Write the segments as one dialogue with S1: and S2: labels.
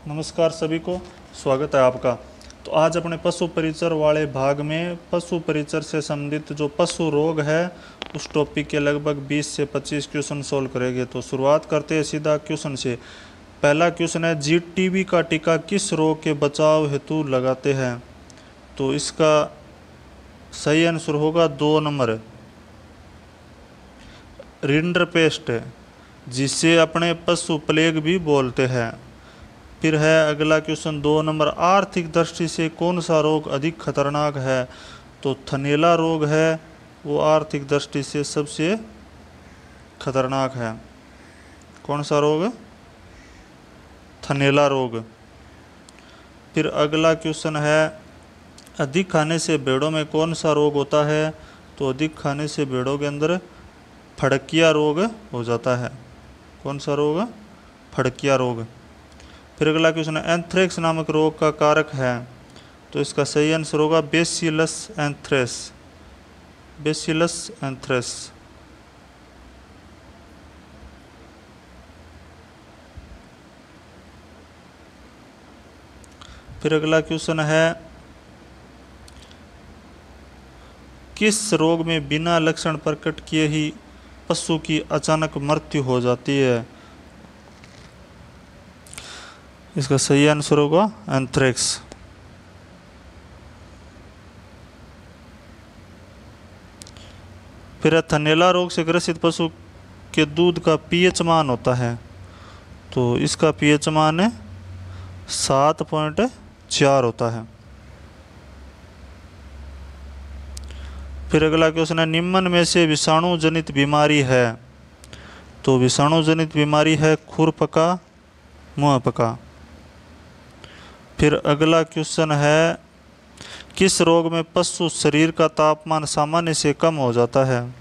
S1: नमस्कार सभी को, स्वागत है आपका। तो आज अपने पशु परिचर वाले भाग में पशु परिचर से संबंधित जो पशु रोग है उस टॉपिक के लगभग 20 से 25 क्वेश्चन सोल्व करेंगे। तो शुरुआत करते हैं सीधा क्वेश्चन से। पहला क्वेश्चन है, जीटीबी का टीका किस रोग के बचाव हेतु लगाते हैं? तो इसका सही आंसर होगा 2 नंबर, रिंडरपेस्ट, जिसे अपने पशु प्लेग भी बोलते हैं। फिर है अगला क्वेश्चन 2 नंबर, आर्थिक दृष्टि से कौन सा रोग अधिक खतरनाक है? तो थनैला रोग है वो आर्थिक दृष्टि से सबसे खतरनाक है। कौन सा रोग? थनैला रोग। फिर अगला क्वेश्चन है, अधिक खाने से भेड़ों में कौन सा रोग होता है? तो अधिक खाने से भेड़ों के अंदर फड़किया रोग हो जाता है। कौन सा रोग? फड़किया रोग। फिर अगला क्वेश्चन है, एंथ्रेक्स नामक रोग का कारक है? तो इसका सही आंसर होगा बेसिलस एंथ्रेस। बेसिलस एंथ्रेस। फिर अगला क्वेश्चन है, किस रोग में बिना लक्षण प्रकट किए ही पशु की अचानक मृत्यु हो जाती है? इसका सही आंसर होगा एंथ्रेक्स। फिर थनैला रोग से ग्रसित पशु के दूध का पीएच मान होता है? तो इसका पीएच मान 7.4 होता है। फिर अगला क्वेश्चन है, निम्न में से विषाणु जनित बीमारी है? तो विषाणु जनित बीमारी है खुरपका, मुंहपका। फिर अगला क्वेश्चन है, किस रोग में पशु शरीर का तापमान सामान्य से कम हो जाता है?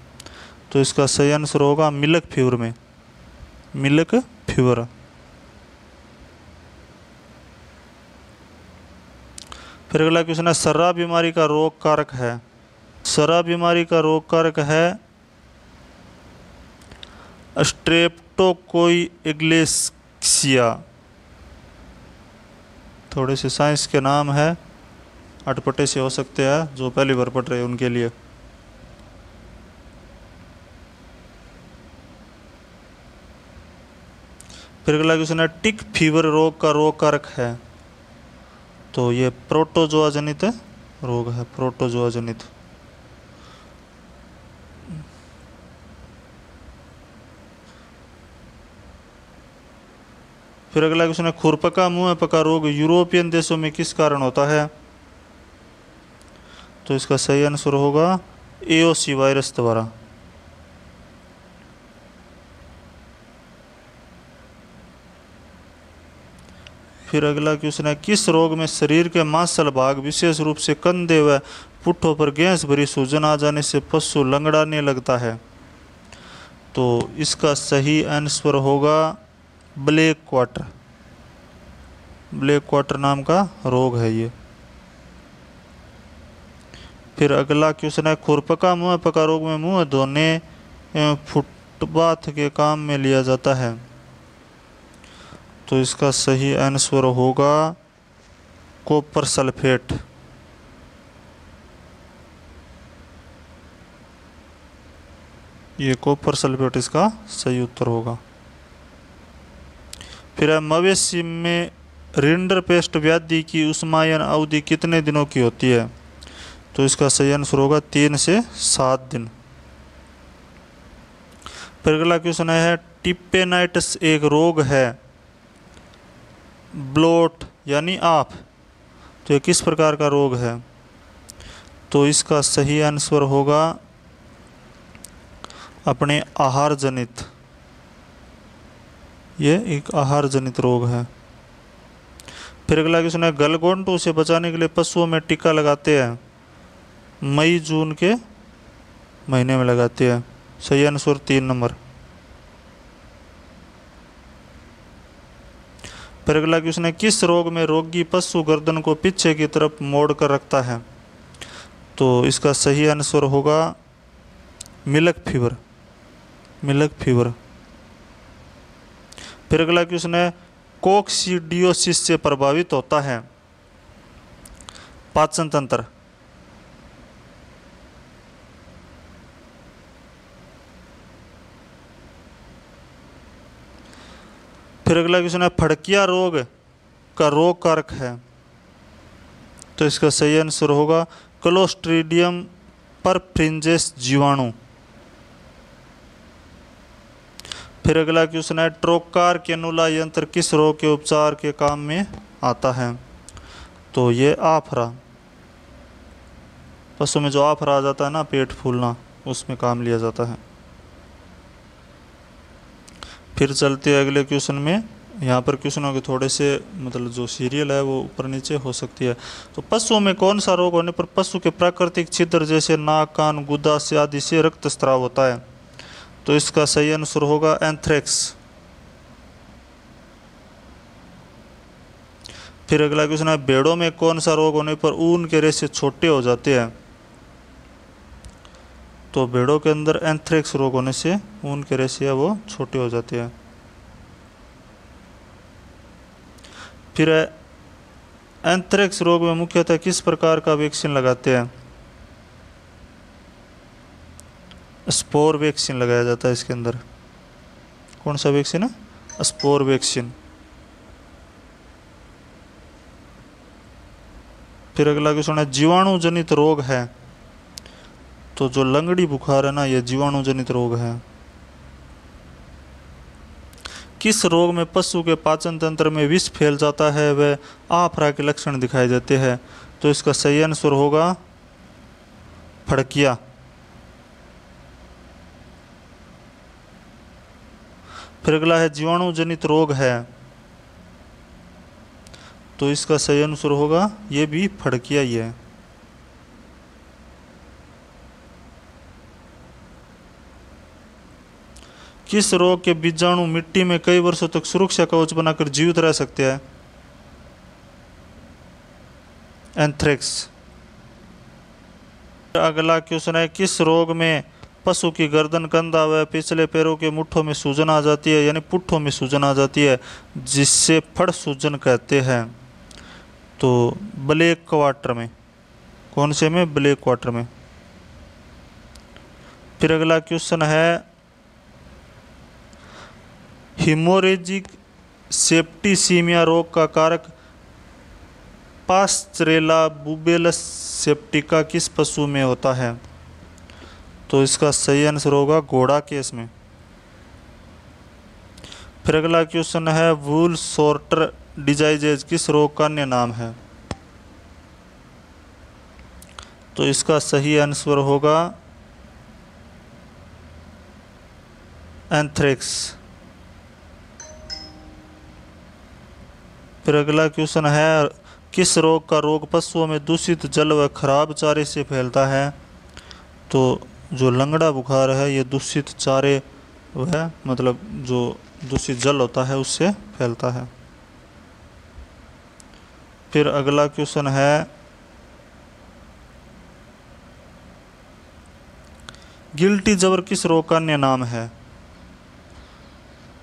S1: तो इसका सही आंसर होगा मिल्क फीवर में। Milk fever. फिर अगला क्वेश्चन है, सर्रा बीमारी का रोग कारक है? सर्रा बीमारी का रोग कारक है स्ट्रेप्टोकोइग्लेसिया। थोड़े से साइंस के नाम है, अटपटे से हो सकते हैं जो पहली बार पढ़ रहे हैं उनके लिए। फिर अगला क्वेश्चन है, टिक फीवर रोग का रोग कारक है? तो ये प्रोटोजोआ जनित रोग है, प्रोटोजोआ जनित। फिर अगला क्वेश्चन है, खुरपका मुंहपका रोग यूरोपियन देशों में किस कारण होता है? तो इसका सही आंसर होगा एओसी वायरस द्वारा। फिर अगला क्वेश्चन है, किस रोग में शरीर के मांसल भाग विशेष रूप से कंधे व पुट्ठों पर गैस भरी सूजन आ जाने से पशु लंगड़ाने लगता है? तो इसका सही आंसर होगा ब्लैक क्वार्टर। ब्लैक क्वार्टर नाम का रोग है ये। फिर अगला क्वेश्चन है, खुरपका मुंहपका रोग में मुंह धोने एवं फुटबाथ के काम में लिया जाता है? तो इसका सही आंसर होगा कॉपर सल्फेट। ये कॉपर सल्फेट इसका सही उत्तर होगा। फिर मवेशी में रिंडरपेस्ट व्याधि की उष्मायन अवधि कितने दिनों की होती है? तो इसका सही आंसर होगा 3 से 7 दिन। फिर अगला क्वेश्चन है, टिपेनाइटिस एक रोग है, ब्लोट यानी आप, तो ये किस प्रकार का रोग है? तो इसका सही आंसर होगा अपने आहार जनित। ये एक आहार जनित रोग है। फिर अगला क्वेश्चन है, गलघोंटू से बचाने के लिए पशुओं में टीका लगाते हैं? मई जून के महीने में लगाते हैं। सही आंसर 3 नंबर। फिर अगला क्वेश्चन है, किस रोग में रोगी पशु गर्दन को पीछे की तरफ मोड़ कर रखता है? तो इसका सही आंसर होगा मिल्क फीवर। Milk fever. फिर अगला क्वेश्चन है, कोक्सीडियोसिस से प्रभावित होता है? पाचन तंत्र। फिर अगला क्वेश्चन है, फड़किया रोग का रोग कारक है? तो इसका सही आंसर होगा क्लोस्ट्रीडियम परफ्रिंजेस जीवाणु। फिर अगला क्वेश्चन है, ट्रोकार कैनुला यंत्र किस रोग के उपचार के काम में आता है? तो ये आफरा, पशु में जो आफरा आ जाता है ना, पेट फूलना, उसमें काम लिया जाता है। फिर चलते हैं अगले क्वेश्चन में। यहाँ पर क्वेश्चनों के थोड़े से मतलब जो सीरियल है वो ऊपर नीचे हो सकती है। तो पशुओं में कौन सा रोग होने पर पशु के प्राकृतिक छिद्र जैसे नाक, कान, गुदा से आदि से रक्तस्राव होता है? तो इसका सही आंसर होगा एंथ्रेक्स। फिर अगला क्वेश्चन है, भेड़ों में कौन सा रोग होने पर ऊन के रेशे छोटे हो जाते हैं? तो भेड़ों के अंदर एंथ्रेक्स रोग होने से ऊन के रेशे है वो छोटे हो जाते हैं। फिर एंथ्रेक्स रोग में मुख्यतः किस प्रकार का वैक्सीन लगाते हैं? स्पोर वैक्सीन लगाया जाता है इसके अंदर। कौन सा वैक्सीन है? Spore vaccine. फिर अगला क्वेश्चन है, जीवाणु जनित रोग है? तो जो लंगड़ी बुखार है ना, ये जीवाणु जनित रोग है। किस रोग में पशु के पाचन तंत्र में विष फैल जाता है व आफरा के लक्षण दिखाई देते हैं? तो इसका सही आंसर होगा फड़किया। फिर अगला है, जीवाणु जनित रोग है? तो इसका सही आंसर होगा ये भी फड़किया ही है। किस रोग के बीजाणु मिट्टी में कई वर्षों तक सुरक्षा कवच बनाकर जीवित रह सकते हैं? एंथ्रेक्स। अगला क्वेश्चन है, किस रोग में पशु की गर्दन, कंधा व पिछले पैरों के मुट्ठों में सूजन आ जाती है, यानी पुट्ठों में सूजन आ जाती है, जिससे फड़ सूजन कहते हैं? तो ब्लैक क्वार्टर में। कौन से में? ब्लैक क्वार्टर में। फिर अगला क्वेश्चन है, हिमोरेजिक सेप्टिसीमिया रोग का कारक पास्चरेला बुबेलस सेप्टिका किस पशु में होता है? तो इसका सही आंसर होगा घोड़ा केस में। फिर अगला क्वेश्चन है, वूल शॉर्टर डिजाइजेज किस रोग का अन्य नाम है? तो इसका सही आंसर होगा एंथ्रेक्स। फिर अगला क्वेश्चन है, किस रोग का रोग पशुओं में दूषित जल व खराब चारे से फैलता है? तो जो लंगड़ा बुखार है ये दूषित चारे वह मतलब जो दूषित जल होता है उससे फैलता है। फिर अगला क्वेश्चन है, गिल्टी जवर किस रोग का अन्य नाम है?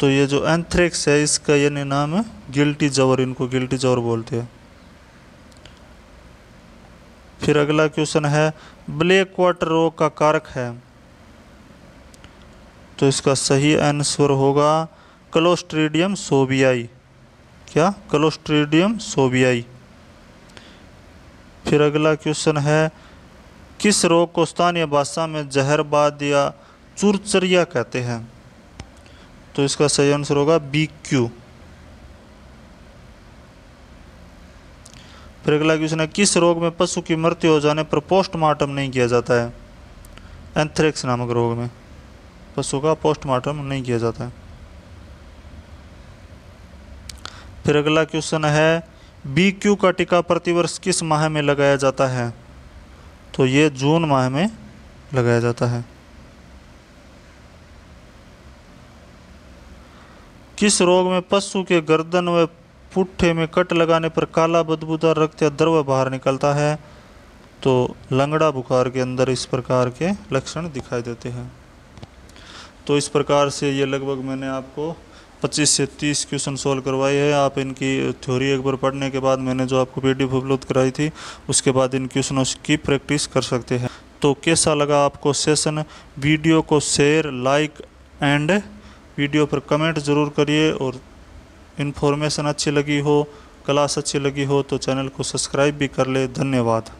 S1: तो ये जो एंथ्रेक्स है इसका ये नाम है गिल्टी जवर, इनको गिल्टी जवर बोलते हैं। फिर अगला क्वेश्चन है, ब्लैक क्वार्टर रोग का कारक है? तो इसका सही आंसर होगा क्लोस्ट्रीडियम सोबियाई। क्या? क्लोस्ट्रीडियम सोबियाई। फिर अगला क्वेश्चन है, किस रोग को स्थानीय भाषा में जहरबाद या चुरचरिया कहते हैं? तो इसका सही आंसर होगा BQ। फिर अगला क्वेश्चन है, किस रोग में पशु की मृत्यु हो जाने पर पोस्टमार्टम नहीं किया जाता है? एंथ्रेक्स नामक रोग में पशु का पोस्टमार्टम नहीं किया जाता है। फिर अगला क्वेश्चन है, BQ का टीका प्रतिवर्ष किस माह में लगाया जाता है? तो ये जून माह में लगाया जाता है। किस रोग में पशु के गर्दन व पुट्ठे में कट लगाने पर काला बदबूदार रक्त या द्रव बाहर निकलता है? तो लंगड़ा बुखार के अंदर इस प्रकार के लक्षण दिखाई देते हैं। तो इस प्रकार से ये लगभग मैंने आपको 25 से 30 क्वेश्चन सोल्व करवाए हैं। आप इनकी थ्योरी एक बार पढ़ने के बाद मैंने जो आपको PDF उपलोड कराई थी उसके बाद इन क्वेश्चनों की प्रैक्टिस कर सकते हैं। तो कैसा लगा आपको सेशन? वीडियो को शेयर, लाइक एंड वीडियो पर कमेंट ज़रूर करिए, और इन्फॉर्मेशन अच्छी लगी हो, क्लास अच्छी लगी हो तो चैनल को सब्सक्राइब भी कर ले। धन्यवाद।